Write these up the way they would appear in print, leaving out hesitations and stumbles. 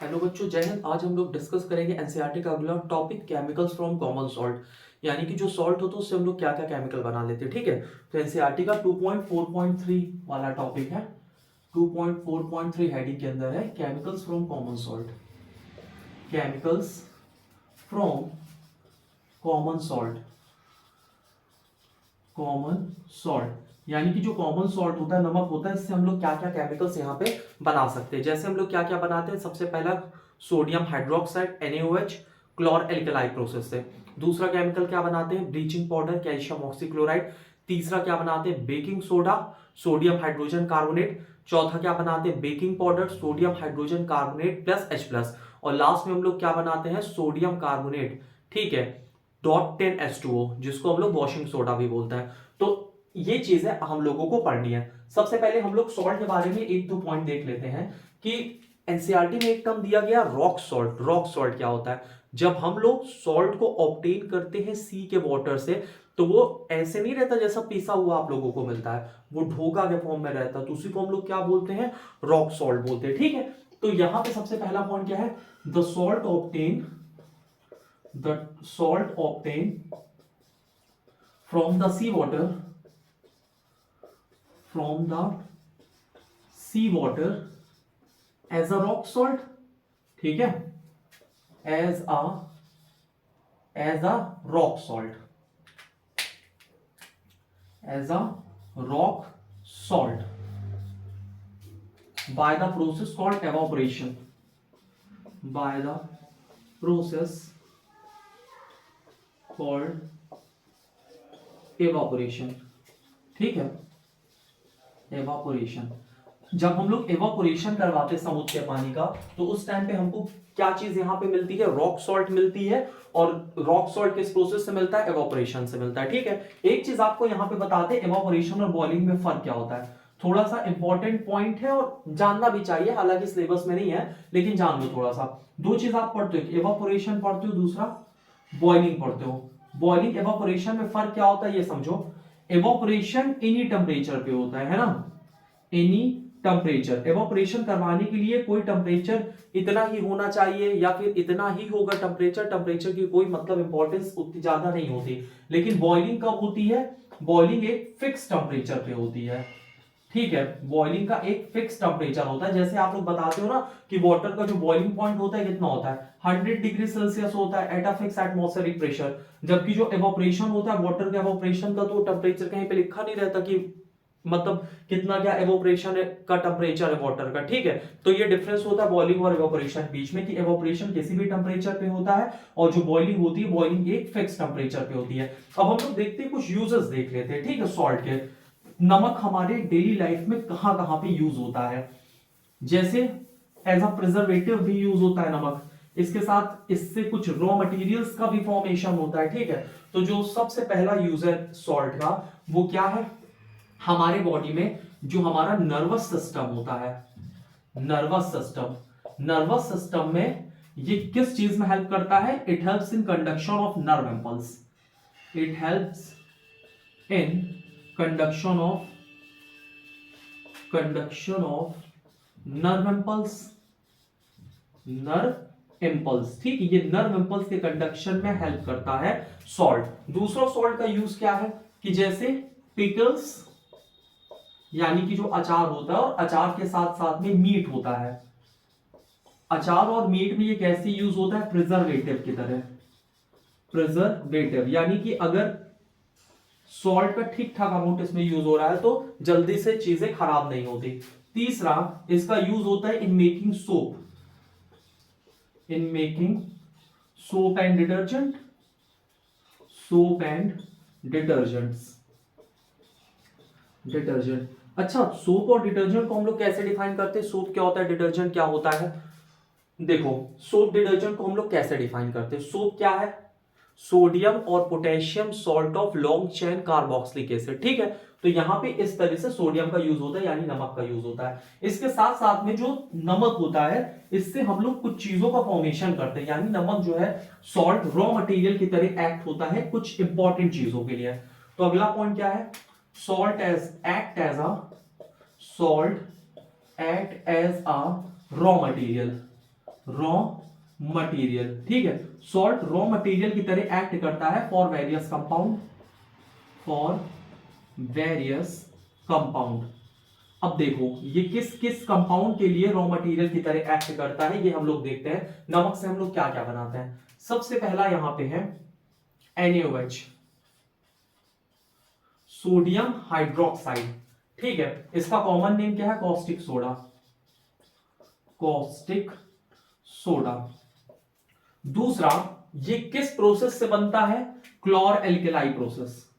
Hello बच्चों, जय हिंद। आज हम लोग डिस्कस करेंगे एनसीईआरटी का अगला topic chemicals from common salt. यानी कि जो सॉल्ट होता है उससे हम लोग क्या क्या केमिकल बना लेते हैं। ठीक है, तो एनसीईआरटी का 2.4.3 वाला टॉपिक है। 2.4.3 हेडिंग के अंदर है chemicals from common salt. Chemicals from common salt. Common salt यानी कि जो कॉमन सॉल्ट होता है, नमक होता है, इससे हम लोग क्या क्या केमिकल्स यहाँ पे बना सकते हैं। जैसे हम लोग क्या क्या बनाते हैं, सबसे पहला sodium hydroxide NaOH chlor alkali process से। दूसरा केमिकल क्या बनाते हैं, ब्लीचिंग पाउडर कैल्शियम ऑक्सीक्लोराइड। तीसरा क्या बनाते हैं, baking soda sodium hydrogen carbonate. चौथा क्या बनाते हैं, baking powder sodium hydrogen carbonate plus H+। और लास्ट में हम लोग क्या बनाते हैं, सोडियम कार्बोनेट। ठीक है, .10H2O, जिसको हम लोग वॉशिंग सोडा भी बोलते हैं। तो ये चीजें हम लोगों को पढ़नी है। सबसे पहले हम लोग सॉल्ट के बारे में एक दो पॉइंट देख लेते हैं कि एनसीईआरटी में एक टर्म दिया गया रॉक सॉल्ट। रॉक सॉल्ट क्या होता है, जब हम लोग सॉल्ट को ऑब्टेन करते हैं सी के वाटर से, तो वो ऐसे नहीं रहता जैसा पिसा हुआ आप लोगों को मिलता है, वो ढोका के फॉर्म में रहता है, तो उसी को हम लोग क्या बोलते हैं, रॉक सॉल्ट बोलते हैं। ठीक है, तो यहां पे सबसे पहला पॉइंट क्या है, the salt obtain from the sea water as a rock salt। ठीक है, as a rock salt, as a rock salt by the process called evaporation, by the process called evaporation। ठीक है, एवापोरेशन। जब हम लोग evaporation करवाते हैं समुद्र के पानी का, तो उस टाइम पे हमको क्या चीज यहां पे मिलती है, रॉक सॉल्ट मिलती है। और रॉक सॉल्ट किस प्रोसेस से मिलता है, एवापोरेशन से मिलता है। ठीक है, एक चीज आपको यहां पे बताते हैं, एवापोरेशन और बॉइलिंग में फर्क क्या होता है। थोड़ा सा इंपॉर्टेंट पॉइंट है और जानना भी चाहिए, हालांकि सिलेबस में नहीं है, लेकिन जान लो थोड़ा सा। दो चीज आप पढ़ते हो, एवापोरेशन पढ़ते हो, दूसरा बॉइलिंग पढ़ते हो। बॉइलिंग एवापोरेशन में फर्क क्या होता है ये समझो। एवापोरेशन एनी टेम्परेचर पे होता है ना, एनी टेम्परेचर। एवापोरेशन करवाने के लिए कोई टेम्परेचर इतना ही होना चाहिए या फिर इतना ही होगा टेम्परेचर, टेम्परेचर की कोई मतलब इंपॉर्टेंस उतनी ज्यादा नहीं होती। लेकिन बॉइलिंग कब होती है, बॉइलिंग एक फिक्स टेम्परेचर पे होती है। ठीक है, बॉइलिंग का एक फिक्स टेम्परेचर होता है। जैसे आप लोग बताते हो ना कि वाटर का जो बॉइलिंग पॉइंट होता है कितना होता है, 100 डिग्री सेल्सियस होता है at a fix atmospheric pressure. जबकि जो एवोपरेशन होता है वाटर के एवोपरेशन का, तो टेम्परेचर कहीं पे लिखा नहीं रहता कि मतलब कितना क्या एवोपरेशन का टेम्परेचर है वाटर का। ठीक है, तो ये डिफरेंस होता है बॉइलिंग और एवोपरेशन बीच में, कि एवोपरेशन किसी भी टेम्परेचर पे होता है और जो बॉइलिंग होती है, बॉइलिंग एक फिक्स टेम्परेचर पे होती है। अब हम लोग देखते हैं, कुछ यूजेस देख लेते हैं। ठीक है, सॉल्ट के। नमक हमारे डेली लाइफ में कहां कहां पे यूज होता है, जैसे एज अ प्रिजर्वेटिव भी यूज होता है नमक। इसके साथ इससे कुछ रॉ मटेरियल्स का भी फॉर्मेशन होता है। ठीक है, तो जो सबसे पहला यूज है सॉल्ट का, वो क्या है, हमारे बॉडी में जो हमारा नर्वस सिस्टम होता है, नर्वस सिस्टम में ये किस चीज में हेल्प करता है, it helps in conduction of nerve impulse. It helps in conduction of nerve impulse. Nerve impulse, ठीक है, ये नर्व इंपल्स के कंडक्शन में हेल्प करता है सॉल्ट। दूसरा सॉल्ट का यूज क्या है, कि जैसे पिकल्स, यानी कि जो अचार होता है, और अचार के साथ साथ में मीट होता है। अचार और मीट में ये कैसे यूज होता है, प्रिजर्वेटिव की तरह। प्रिजर्वेटिव यानी कि अगर सॉल्ट का ठीक ठाक अमाउंट इसमें यूज हो रहा है तो जल्दी से चीजें खराब नहीं होती। तीसरा इसका यूज होता है in making soap, in making soap and detergent, soap and detergents, detergent. अच्छा, सोप और डिटर्जेंट को हम लोग कैसे डिफाइन करते हैं, सोप क्या होता है, डिटर्जेंट क्या होता है। देखो, सोप डिटर्जेंट को हम लोग कैसे डिफाइन करते हैं, सोप क्या है, सोडियम और potassium salt of long chain carboxylic acid. ठीक है, तो यहां पे इस तरह से सोडियम का यूज होता है, यानी नमक का यूज होता है। इसके साथ साथ में जो नमक होता है, इससे हम लोग कुछ चीजों का फॉर्मेशन करते हैं, यानी नमक जो है सॉल्ट रॉ मटेरियल की तरह एक्ट होता है कुछ इंपॉर्टेंट चीजों के लिए। तो अगला पॉइंट क्या है, salt act as a raw material, raw material, ठीक है। सॉल्ट रॉ मटेरियल की तरह एक्ट करता है for various compound, for various compound. अब देखो ये किस किस कंपाउंड के लिए रॉ मटेरियल की तरह एक्ट करता है, ये हम लोग देखते हैं। नमक से हम लोग क्या क्या बनाते हैं। सबसे पहला यहां पे है NaOH, सोडियम हाइड्रोक्साइड, ठीक है। इसका कॉमन नेम क्या है, कॉस्टिक सोडा, कॉस्टिक सोडा। दूसरा, ये किस प्रोसेस से बनता है, क्लोर एल्केलाई प्रोसेस,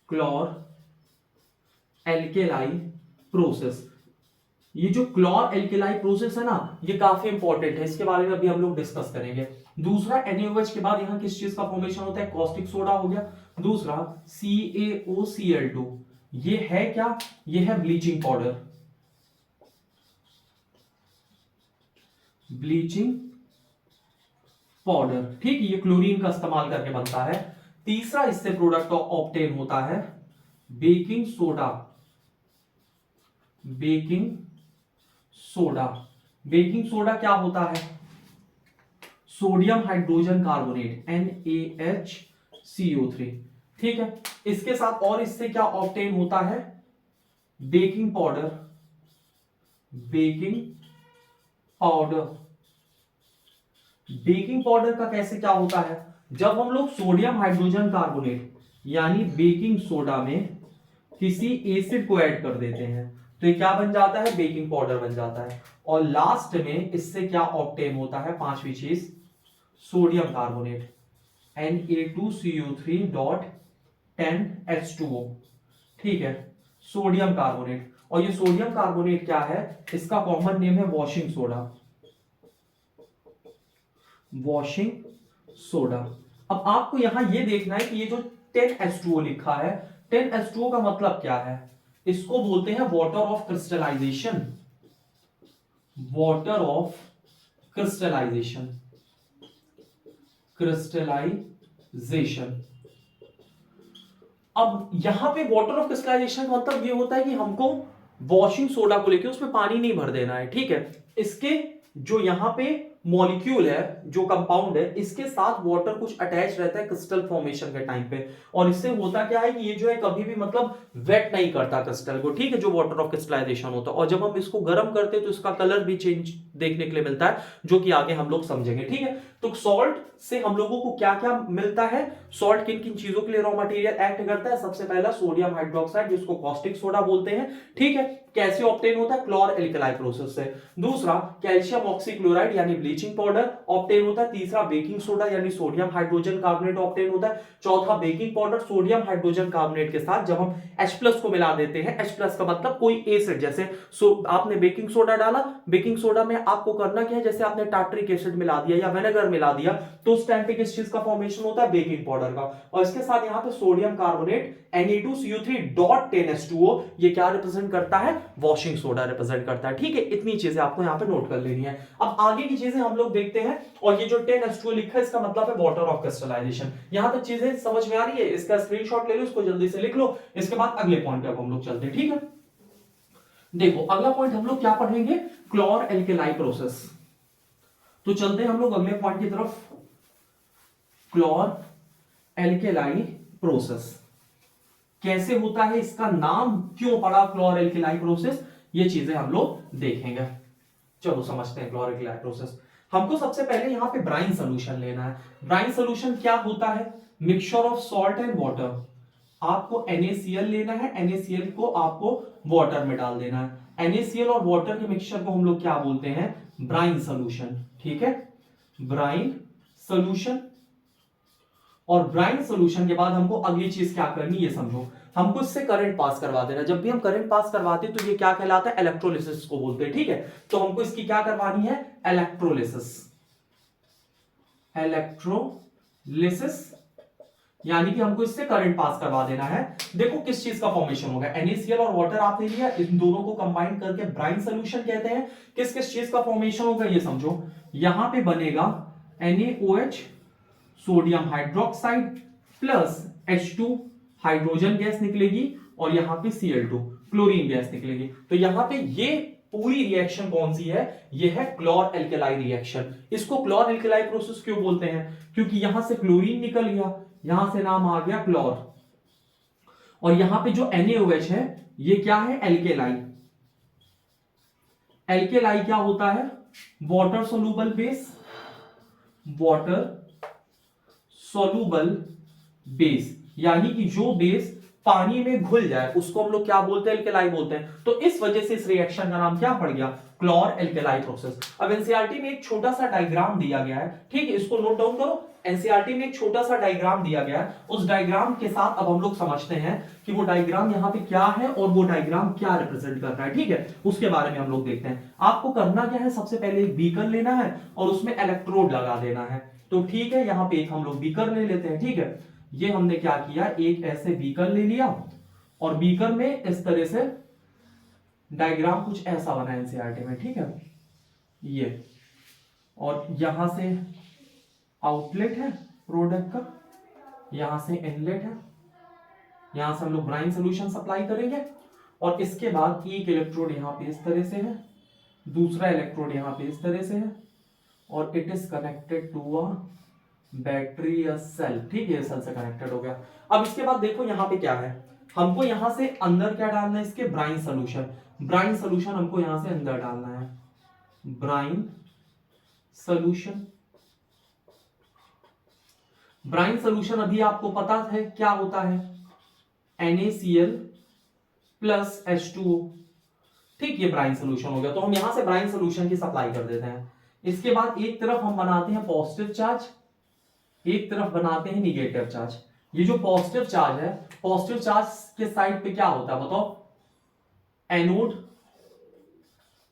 क्लोर एल्केलाई प्रोसेस। ये जो क्लोर एल्केलाई प्रोसेस है ना, ये काफी इंपॉर्टेंट है, इसके बारे में अभी हम लोग डिस्कस करेंगे। दूसरा, NaOH के बाद यहां किस चीज का फॉर्मेशन होता है, कॉस्टिक सोडा हो गया। दूसरा CaOCl2, ये है क्या, ये है ब्लीचिंग पाउडर, ब्लीचिंग पाउडर, ठीक। ये क्लोरीन का इस्तेमाल करके बनता है। तीसरा इससे प्रोडक्ट ऑब्टेन होता है baking soda, baking soda. Baking soda क्या होता है, सोडियम हाइड्रोजन कार्बोनेट NaHCO3, ठीक है। इसके साथ और इससे क्या ऑब्टेन होता है, baking powder, baking powder. Baking powder का कैसे क्या होता है, जब हम लोग सोडियम हाइड्रोजन कार्बोनेट यानी बेकिंग सोडा में किसी एसिड को ऐड कर देते हैं तो ये क्या बन जाता है, बेकिंग पाउडर बन जाता है। और लास्ट में इससे क्या ऑब्टेन होता है, पांचवी चीज, सोडियम कार्बोनेट Na2CO3.10H2O, ठीक है, सोडियम कार्बोनेट। और ये सोडियम कार्बोनेट क्या है, इसका कॉमन नेम है वॉशिंग सोडा, वॉशिंग सोडा। अब आपको यहां यह देखना है कि ये जो 10H2O लिखा है, 10H2O का मतलब क्या है, इसको बोलते हैं water of crystallization, water of crystallization, crystallization. अब यहां पे वाटर ऑफ क्रिस्टलाइजेशन का मतलब ये होता है कि हमको वॉशिंग सोडा को लेके उसमें पानी नहीं भर देना है, ठीक है। इसके जो यहां पे मॉलिक्यूल है, जो कंपाउंड है, इसके साथ वाटर कुछ अटैच रहता है क्रिस्टल फॉर्मेशन के टाइम पे। और इससे होता क्या है कि ये जो है कभी भी मतलब वेट नहीं करता क्रिस्टल को, ठीक है, जो वाटर ऑफ क्रिस्टलाइजेशन होता है। और जब हम इसको गर्म करते हैं तो इसका कलर भी चेंज देखने के लिए मिलता है, जो कि आगे हम लोग समझेंगे, ठीक है। तो सॉल्ट से हम लोगों को क्या क्या मिलता है, सॉल्ट किन किन चीजों के लिए रॉ मटेरियल एक्ट करता है। सबसे पहला सोडियम हाइड्रोक्साइड, जिसको कॉस्टिक सोडा बोलते हैं, ठीक है। कैसे ऑब्टेन होता है, क्लोर एल्कलाई प्रोसेस से। दूसरा, कैल्शियम ऑक्सीक्लोराइड यानी ब्लीचिंग पाउडर ऑब्टेन होता है। तीसरा, बेकिंग सोडा यानी सोडियम हाइड्रोजन कार्बोनेट ऑब्टेन होता है। चौथा, baking powder sodium hydrogen carbonate के साथ जब हम H+ को मिला देते हैं, H+ का मतलब कोई एसिड, जैसे आपने बेकिंग सोडा डाला, बेकिंग सोडा में आपको करना क्या है, जैसे आपने टार्ट्रिक एसिड मिला दिया या विनेगर मिला दिया, तो उस टाइम पे किस चीज का फॉर्मेशन होता है, बेकिंग पाउडर का। और इसके साथ यहां पे सोडियम कार्बोनेट Na2CO3.10H2O, ये क्या रिप्रेजेंट करता है, वॉशिंग सोडा रिप्रेजेंट करता है, ठीक है। इतनी चीजें आपको यहां पे नोट कर लेनी है। अब आगे की चीजें हम लोग देखते हैं। और ये जो 10H2O लिखा है, इसका मतलब है वाटर ऑफ क्रिस्टलाइजेशन। यहां तक चीजें समझ में आ रही है, इसका स्क्रीनशॉट ले लो, इसको जल्दी से लिख लो। इसके बाद अगले पॉइंट पे हम लोग चलते हैं, ठीक है। देखो अगला पॉइंट हम लोग क्या पढ़ेंगे, क्लोर एल्केलाई प्रोसेस। तो चलते हैं हम लोग अगले पॉइंट की तरफ, क्लोर एल्केलाई प्रोसेस कैसे होता है, इसका नाम क्यों पड़ा क्लोर एल्केलाई प्रोसेस, ये चीजें हम लोग देखेंगे। चलो समझते हैं क्लोर एल्केलाई प्रोसेस। हमको सबसे पहले यहां पे ब्राइन सोल्यूशन लेना है। ब्राइन सोल्यूशन क्या होता है, mixture of salt and water. आपको NaCl लेना है, NaCl को आपको वाटर में डाल देना है। NaCl और वाटर के मिक्सचर को हम लोग क्या बोलते हैं, ब्राइन सोल्यूशन, ठीक है, ब्राइन सोल्यूशन। और ब्राइन सोल्यूशन के बाद हमको अगली चीज क्या करनी, ये समझो, हमको इससे करंट पास करवा देना। जब भी हम करंट पास करवाते हैं तो ये क्या कहलाता है, इलेक्ट्रोलिसिस को बोलते हैं, ठीक है। तो हमको इसकी क्या करवानी है, इलेक्ट्रोलिसिस, इलेक्ट्रोलिसिस, यानी कि हमको इससे करंट पास करवा देना है। देखो किस चीज का फॉर्मेशन होगा, NaCl और वाटर आपने लिया, इन दोनों को कंबाइन करके ब्राइन सोल्यूशन कहते हैं। किस किस चीज का फॉर्मेशन होगा ये समझो, यहां पे बनेगा NaOH, sodium hydroxide plus H2 hydrogen gas निकलेगी, और यहां पे Cl2 क्लोरीन गैस निकलेगी। तो यहां पे ये पूरी रिएक्शन कौन सी है, ये है क्लोर एल्केलाई रिएक्शन। इसको क्लोर एल्केलाई प्रोसेस क्यों बोलते हैं, क्योंकि यहां से क्लोरीन निकल गया, यहां से नाम आ गया क्लोर, और यहां पे जो NaOH है ये क्या है, एल्केलाई। एल्केलाई क्या होता है, water soluble base, water soluble base, यानी कि जो बेस पानी में घुल जाए उसको हम लोग क्या बोलते हैं, एल्केलाई बोलते हैं। तो इस वजह से इस रिएक्शन का नाम क्या पड़ गया, क्लोर एल्केलाई प्रोसेस। अब एनसीईआरटी में एक छोटा सा डायग्राम दिया गया है, ठीक है, इसको नोट डाउन करो। एनसीईआरटी में एक छोटा सा डायग्राम दिया गया है, उस डायग्राम के साथ अब हम लोग समझते हैं कि वो डायग्राम यहाँ पे क्या है और वो डायग्राम क्या रिप्रेजेंट कर रहा है, ठीक है, उसके बारे में हम लोग देखते हैं। आपको करना क्या है, सबसे पहले एक बीकर लेना है और उसमें इलेक्ट्रोड लगा देना है। तो ठीक है, यहाँ पे एक हम लोग बीकर ले लेते हैं, ठीक है। ये हमने क्या किया, एक ऐसे बीकर ले लिया और बीकर में इस तरह से डायग्राम कुछ ऐसा बना है एनसीईआरटी में, ठीक है, ये, और यहां से आउटलेट है प्रोडक्ट का, यहां से इनलेट है, यहां से हम लोग ब्राइन सोल्यूशन सप्लाई करेंगे, और इसके बाद एक इलेक्ट्रोड यहां पे इस तरह से है, दूसरा इलेक्ट्रोड यहां पे इस तरह से है, और it is connected to a battery या सेल, ठीक है, सेल से कनेक्टेड हो गया। अब इसके बाद देखो यहां पे क्या है, हमको यहां से अंदर क्या डालना है, इसके ब्राइन सोल्यूशन। ब्राइन सोल्यूशन हमको यहां से अंदर डालना है, ब्राइन सोल्यूशन। ब्राइन सोल्यूशन अभी आपको पता है क्या होता है, NaCl प्लस H2O, ठीक, ये ब्राइन सोल्यूशन हो गया। तो हम यहां से ब्राइन सोल्यूशन की सप्लाई कर देते हैं। इसके बाद एक तरफ हम बनाते हैं पॉजिटिव चार्ज, एक तरफ बनाते हैं निगेटिव चार्ज। ये जो पॉजिटिव चार्ज है, पॉजिटिव चार्ज के साइड पे क्या होता है बताओ, एनोड,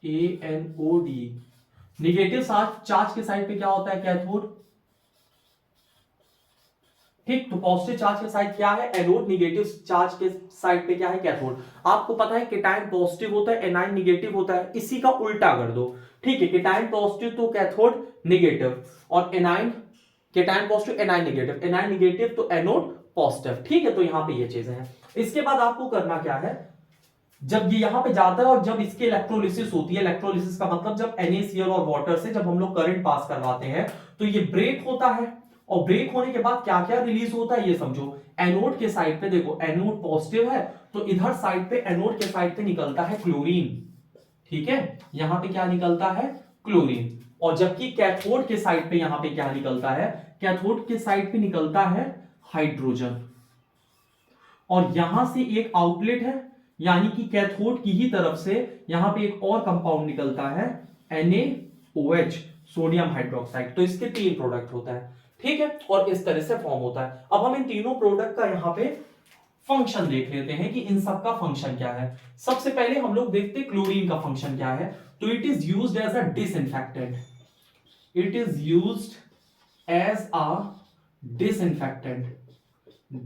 ANOD। निगेटिव चार्ज के साइड पे क्या होता है, कैथोड, ठीक। तो पॉजिटिव चार्ज के साइड क्या है, एनोड, निगेटिव चार्ज के साइड पे क्या है, कैथोड। आपको पता है केटायन पॉजिटिव होता है, एनायन निगेटिव होता है, इसी का उल्टा कर दो, ठीक है, केटायन पॉजिटिव तो कैथोड निगेटिव, और anion, cation positive anion negative, anion negative तो एनोड पॉजिटिव, ठीक है। तो यहां पे ये चीजें हैं। इसके बाद आपको करना क्या है, जब ये यहां पे जाता है और जब इसकी इलेक्ट्रोलिसिस होती है, इलेक्ट्रोलिसिस का मतलब जब NaCl और वाटर से जब हम लोग करंट पास करवाते हैं तो ये ब्रेक होता है, और ब्रेक होने के बाद क्या क्या रिलीज होता है ये समझो। एनोड के साइड पे देखो, एनोड पॉजिटिव है तो इधर साइड पे, एनोड के साइड पे निकलता है क्लोरीन, ठीक है, यहां पे क्या निकलता है, क्लोरीन। और जबकि कैथोड के साइड पे यहां पे क्या निकलता है, कैथोड के साइड पे निकलता है हाइड्रोजन। और यहां से एक आउटलेट है, यानी कि कैथोड की ही तरफ से यहां पे एक और कंपाउंड निकलता है, NaOH, सोडियम हाइड्रोक्साइड। तो इसके 3 प्रोडक्ट होता है, ठीक है, और इस तरह से फॉर्म होता है। अब हम इन तीनों प्रोडक्ट का यहां पे फंक्शन देख लेते हैं कि इन सब का फंक्शन क्या है। सबसे पहले हम लोग देखते हैं क्लोरीन का फंक्शन क्या है। तो it is used as a disinfectant, it is used as a disinfectant,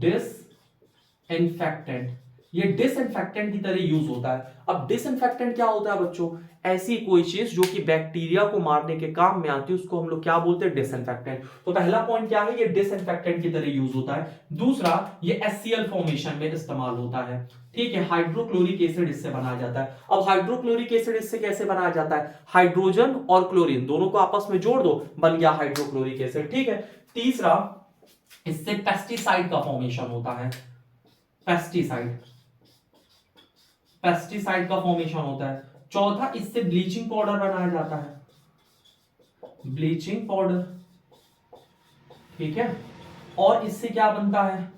disinfectant, ये डिसइंफेक्टेंट की तरह यूज होता है। अब डिसइंफेक्टेंट क्या होता है बच्चों, ऐसी कोई चीज जो कि बैक्टीरिया को मारने के काम में आती है उसको हम लोग क्या बोलते हैं, डिसइंफेक्टेंट। तो पहला पॉइंट क्या है, ये डिसइंफेक्टेंट की तरह यूज होता है। दूसरा, ये HCl फॉर्मेशन में इस्तेमाल होता है, ठीक है, हाइड्रोक्लोरिक एसिड इससे बनाया जाता है। अब हाइड्रोक्लोरिक एसिड इससे कैसे बनाया जाता है, हाइड्रोजन और क्लोरीन दोनों को आपस में जोड़ दो, बन गया हाइड्रोक्लोरिक एसिड, ठीक है। तीसरा, इससे पेस्टिसाइड का फॉर्मेशन होता है, पेस्टिसाइड, पेस्टिसाइड का फॉर्मेशन होता है। चौथा, इससे ब्लीचिंग पाउडर बनाया जाता है, ब्लीचिंग पाउडर, ठीक है। और इससे क्या बनता है,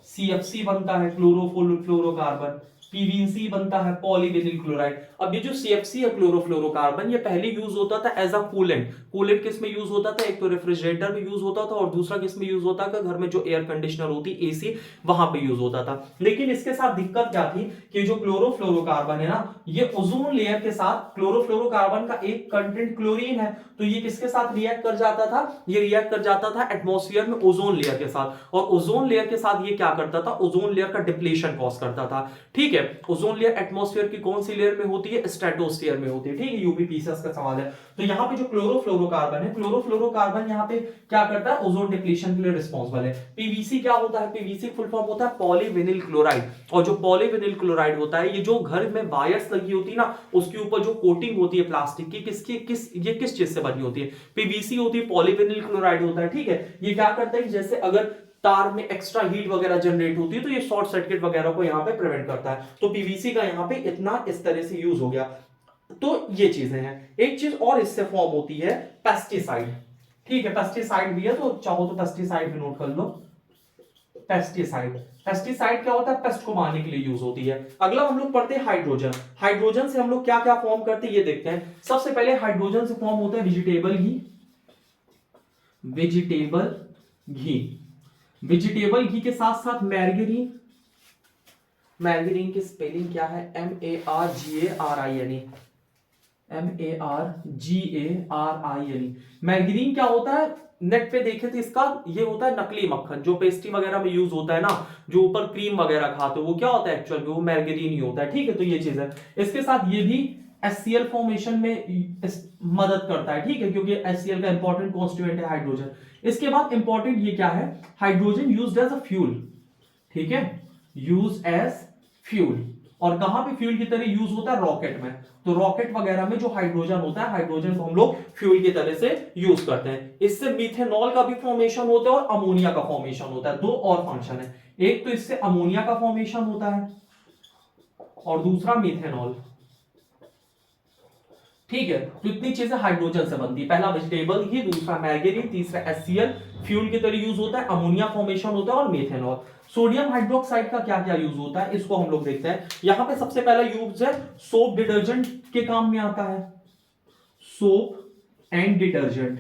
CFC बनता है, क्लोरोफ्लोरोकार्बन, PVC बनता है, पॉलीविनिल क्लोराइड। अब ये जो CFC है, क्लोरोफ्लोरोकार्बन, ये पहले यूज होता था एज अ कूलेंट। कूलेंट किस में यूज होता था, एक तो रेफ्रिजरेटर में यूज होता था और दूसरा किस में यूज होता था, घर में जो एयर कंडीशनर होती, AC, वहां पे यूज होता था। लेकिन इसके साथ दिक्कत क्या थी कि जो क्लोरोफ्लोरोकार्बन है ना, ये ओजोन लेयर के साथ, क्लोरोफ्लोरोकार्बन का एक कंटेंट क्लोरीन है, तो ये किसके साथ रिएक्ट कर जाता था, ये रिएक्ट कर जाता था एटमॉस्फेयर में ओजोन लेयर के साथ, और ओजोन लेयर के साथ ये क्या करता था, ओजोन लेयर का डिप्लीशन कॉज करता था, ठीक है। है। ओजोन लेयर एटमॉस्फेयर की कौन सी लेयर में होती है? स्ट्रेटोस्फीयर में होती है, ठीक है। यूपीपीसीएस का सवाल है। तो यहाँ पे जो क्लोरोफ्लोरोकार्बन है, क्लोरोफ्लोरोकार्बन यहाँ पे क्या करता है? ओजोन डिप्लीशन के लिए रिस्पॉन्सिबल है। पीवीसी क्या होता है? पीवीसी फुल फॉर्म होता है पॉलीविनिल क्लोराइड। और जो पॉलीविनिल क्लोराइड होता है, ये जो घर में वायर्स लगी होती है ना, उसके ऊपर जो कोटिंग होती है प्लास्टिक की, ये किस चीज से बनी होती है? पीवीसी होती है, पॉलीविनिल क्लोराइड होता है, ठीक है। ये क्या करता है? जैसे अगर तार में एक्स्ट्रा हीट वगैरह जनरेट होती है तो ये शॉर्ट सर्किट वगैरह को यहाँ पे प्रिवेंट करता है। तो पीवीसी का यहाँ पे इतना इस तरह से यूज हो गया। तो ये चीजें हैं। एक चीज और इससे फॉर्म होती है, पेस्टिसाइड, ठीक है। पेस्टिसाइड भी है, तो चाहो तो पेस्टिसाइड भी नोट कर लो। पेस्टिसाइड, पेस्टिसाइड क्या होता है? पेस्ट को मारने के लिए यूज होती है। अगला हम लोग पढ़ते हैं हाइड्रोजन। हाइड्रोजन से हम लोग क्या क्या फॉर्म करते हैं ये देखते हैं। सबसे पहले हाइड्रोजन से फॉर्म होता है वेजिटेबल घी। वेजिटेबल घी, वेजिटेबल घी के साथ साथ मैर्गरीन। मैर्गरीन की स्पेलिंग क्या है? MARGARINE, MARGARINE। मैर्गरीन क्या होता है? नेट पे देखे थे इसका, ये होता है नकली मक्खन जो पेस्ट्री वगैरह में यूज होता है ना, जो ऊपर क्रीम वगैरह खाते हो, वो क्या होता है एक्चुअल में? वो मैर्गरीन ही होता है, ठीक है। तो ये चीज है। इसके साथ ये भी HCl फॉर्मेशन में मदद करता है, ठीक है, क्योंकि HCl का इंपॉर्टेंट कॉन्स्टिट्यूएंट है हाइड्रोजन। इसके बाद इंपॉर्टेंट ये क्या है? Hydrogen used as a fuel, ठीक है, यूज एज फ्यूल। और कहां पे फ्यूल की तरह यूज होता है? रॉकेट में। तो रॉकेट वगैरह में जो हाइड्रोजन होता है, हाइड्रोजन को हम लोग फ्यूल की तरह से यूज करते हैं। इससे मिथेनॉल का भी फॉर्मेशन होता है और अमोनिया का फॉर्मेशन होता है। दो और फंक्शन है, एक तो इससे अमोनिया का फॉर्मेशन होता है और दूसरा मिथेनॉल, ठीक है। तो इतनी चीजें हाइड्रोजन से बनती है। पहला वेजिटेबल घी, दूसरा मैर्गरीन, तीसरा HCl फ्यूल की तरह यूज होता है, अमोनिया फॉर्मेशन होता है और मेथेनॉल। सोडियम हाइड्रोक्साइड का क्या क्या यूज होता है, इसको हम लोग देखते हैं। यहां पे सबसे पहला यूज है सोप डिटर्जेंट के काम में आता है। Soap and detergent,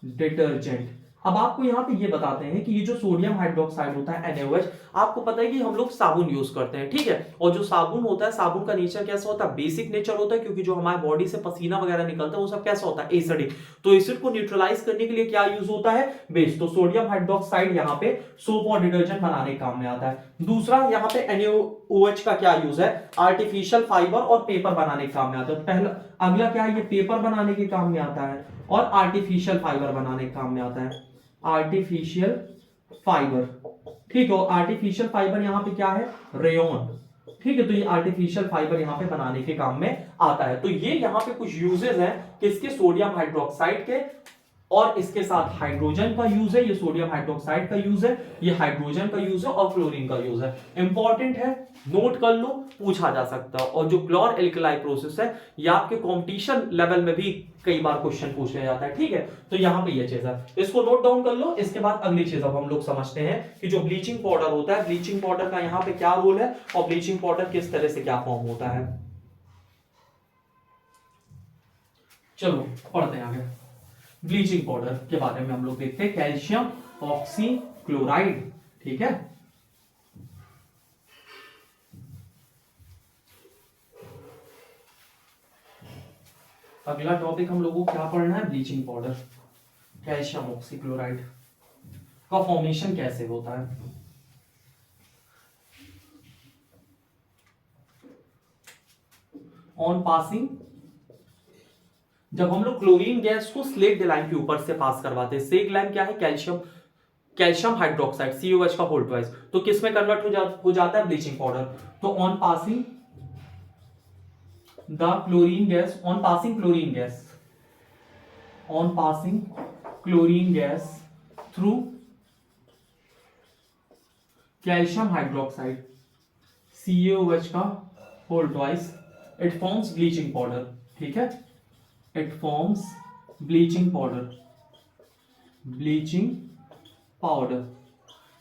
detergent. अब आपको यहां पे ये बताते हैं कि ये जो सोडियम हाइड्रोक्साइड होता है NaOH, आपको पता है कि हम लोग साबुन यूज करते हैं, ठीक है। और जो साबुन होता है, साबुन का नेचर कैसा होता है? बेसिक नेचर होता है, क्योंकि जो हमारे बॉडी से पसीना वगैरह निकलता है वो सब कैसा होता है? एसिडिक। तो एसिड को न्यूट्रलाइज करने के लिए क्या यूज होता है? बेस। तो सोडियम हाइड्रोक्साइड यहाँ पे सोप और डिटर्जेंट बनाने के काम में आता है। दूसरा यहाँ पे NaOH का क्या यूज है? आर्टिफिशियल फाइबर और पेपर बनाने के काम में आता है। पहला अगला क्या है? ये पेपर बनाने के काम में आता है और आर्टिफिशियल फाइबर बनाने के काम में आता है। आर्टिफिशियल फाइबर, ठीक है। और आर्टिफिशियल फाइबर यहां पे क्या है? रेयन, ठीक है। तो ये आर्टिफिशियल फाइबर यहां पे बनाने के काम में आता है। तो ये यहां पे कुछ यूजेस हैं किसके? सोडियम हाइड्रोक्साइड के। और इसके साथ हाइड्रोजन का यूज है, ये सोडियम हाइड्रोक्साइड का यूज है, ये हाइड्रोजन का यूज है और क्लोरीन का यूज है। इंपॉर्टेंट है, नोट कर लो, पूछा जा सकता है। और जो क्लोर एल्कलाई प्रोसेस है, ये आपके कंपटीशन लेवल में भी कई बार क्वेश्चन पूछा जाता है, ठीक है। तो यहां पे ये चीज है, इसको नोट डाउन कर लो। इसके बाद अगली चीज अब हम लोग समझते हैं कि जो ब्लीचिंग पाउडर होता है, ब्लीचिंग पाउडर का यहां पे क्या रोल है और ब्लीचिंग पाउडर किस तरह से क्या फॉर्म होता है। चलो पढ़ते हैं आगे। ब्लीचिंग पाउडर के बारे में हम लोग देखते हैं। कैल्शियम ऑक्सीक्लोराइड, ठीक है। अगला टॉपिक हम लोगों को क्या पढ़ना है? ब्लीचिंग पाउडर, कैल्शियम ऑक्सीक्लोराइड का फॉर्मेशन कैसे होता है। ऑन पासिंग, जब हम लोग क्लोरीन गैस को स्लेक लाइम के ऊपर से पास करवाते हैं, स्लेक लाइम क्या है? कैल्शियम हाइड्रोक्साइड, COH का होल ट्वाइस, तो किस में कन्वर्ट हो जाता है? Bleaching powder. तो on passing the chlorine gas, on passing chlorine gas, on passing chlorine gas through calcium hydroxide, CaOH का whole twice, it forms bleaching powder, ठीक है। It forms bleaching powder, bleaching powder.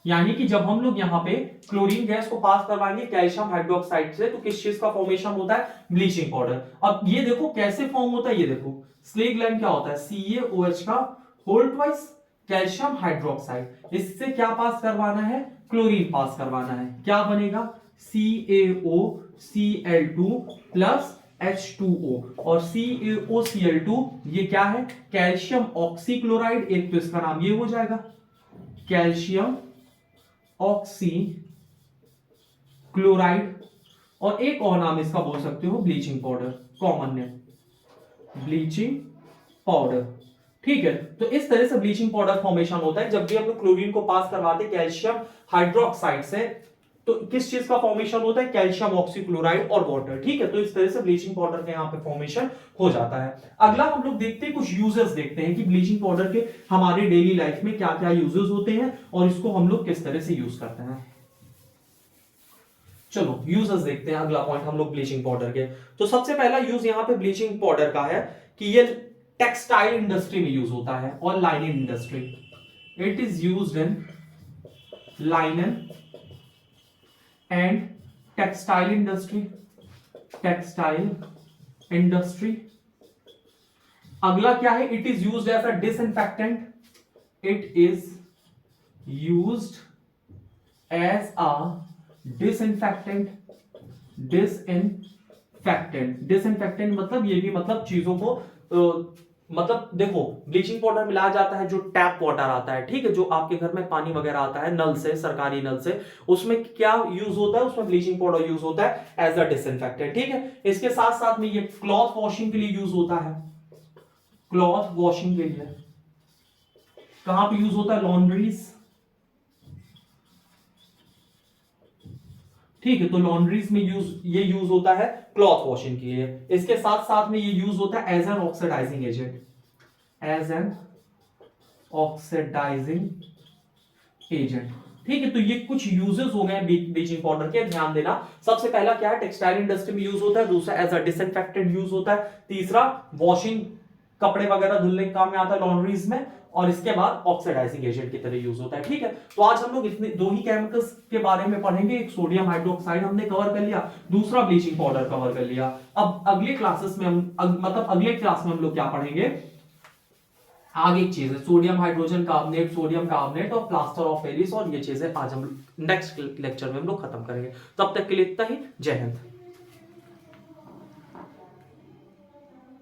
यानी कि जब हम लोग यहां पे क्लोरीन गैस को पास करवाएंगे कैल्शियम हाइड्रोक्साइड से, तो किस चीज का फॉर्मेशन होता है? Bleaching powder. अब ये देखो कैसे फॉर्म होता है, ये देखो स्लेग लाइम क्या होता है? CaOH का होल ट्वाइस कैल्शियम हाइड्रोक्साइड, इससे क्या पास करवाना है? क्लोरीन पास करवाना है। क्या बनेगा? CaOCl2 plus H2O। और CaOCl2 ये क्या है? कैल्शियम ऑक्सीक्लोराइड, एक तो इसका नाम ये हो जाएगा कैल्शियम ऑक्सी क्लोराइड, और एक और नाम इसका बोल सकते हो bleaching powder, common name bleaching powder. ठीक है, तो इस तरह से ब्लीचिंग पाउडर फॉर्मेशन होता है। जब भी हम लोग क्लोरीन को पास करवाते कैल्शियम हाइड्रोक्साइड से, तो किस चीज का फॉर्मेशन होता है, कैल्शियम ऑक्सीक्लोराइड और वाटर। ठीक है, तो इस तरह से ब्लीचिंग पाउडर का यहाँ पे फॉर्मेशन हो जाता है। अगला हम लोग देखते हैं, कुछ यूजेस देखते हैं कि ब्लीचिंग पाउडर के हमारे डेली लाइफ में क्या क्या यूजेस होते हैं और इसको हम लोग किस तरह से यूज करते हैं। चलो यूजेस देखते हैं, अगला पॉइंट हम लोग ब्लीचिंग पाउडर के। तो सबसे पहला यूज यहाँ पे ब्लीचिंग पाउडर का है कि ये टेक्सटाइल इंडस्ट्री में यूज होता है और linen industry. It is used in linen and textile industry, textile industry. अगला क्या है, it is used as a disinfectant, it is used as a disinfectant, disinfectant मतलब ये भी मतलब चीजों को मतलब देखो ब्लीचिंग पाउडर मिलाया जाता है जो टैप वाटर आता है, ठीक है, जो आपके घर में पानी वगैरह आता है नल से, सरकारी नल से, उसमें क्या यूज होता है, उसमें ब्लीचिंग पाउडर यूज होता है एज अ डिसइंफेक्टेंट। ठीक है, इसके साथ साथ में ये क्लॉथ वॉशिंग के लिए यूज होता है, क्लॉथ वॉशिंग के लिए कहां पे यूज होता है, लॉन्ड्रीज। ठीक है, तो लॉन्ड्रीज में ये यूज होता है क्लॉथ वॉशिंग के लिए। इसके साथ साथ में ये यूज होता है as an oxidizing agent, as an oxidizing agent. ठीक है, तो ये कुछ यूजेस हो गए ब्लीचिंग पाउडर के, ध्यान देना। सबसे पहला क्या है, टेक्सटाइल इंडस्ट्री में यूज होता है, दूसरा एज अ डिसइंफेक्टेंट यूज होता है, तीसरा वॉशिंग कपड़े वगैरह धुलने के काम में आता है लॉन्ड्रीज में, और इसके बाद ऑक्सीडाइजिंग एजेंट की तरह यूज होता है। ठीक है, तो आज हम लोग इतने दो ही केमिकल्स के बारे में पढ़ेंगे, एक सोडियम हाइड्रोक्साइड हमने कवर कर लिया, दूसरा ब्लीचिंग पाउडर कवर कर लिया। अब अगले क्लासेस में मतलब अगले क्लास में हम लोग क्या पढ़ेंगे, आगे एक चीज है sodium hydrogen carbonate, sodium carbonate और प्लास्टर ऑफ पेरिस, और ये चीजें आज हम नेक्स्ट लेक्चर में हम लोग खत्म करेंगे। तब तक के लिए इतना ही, जय हिंद।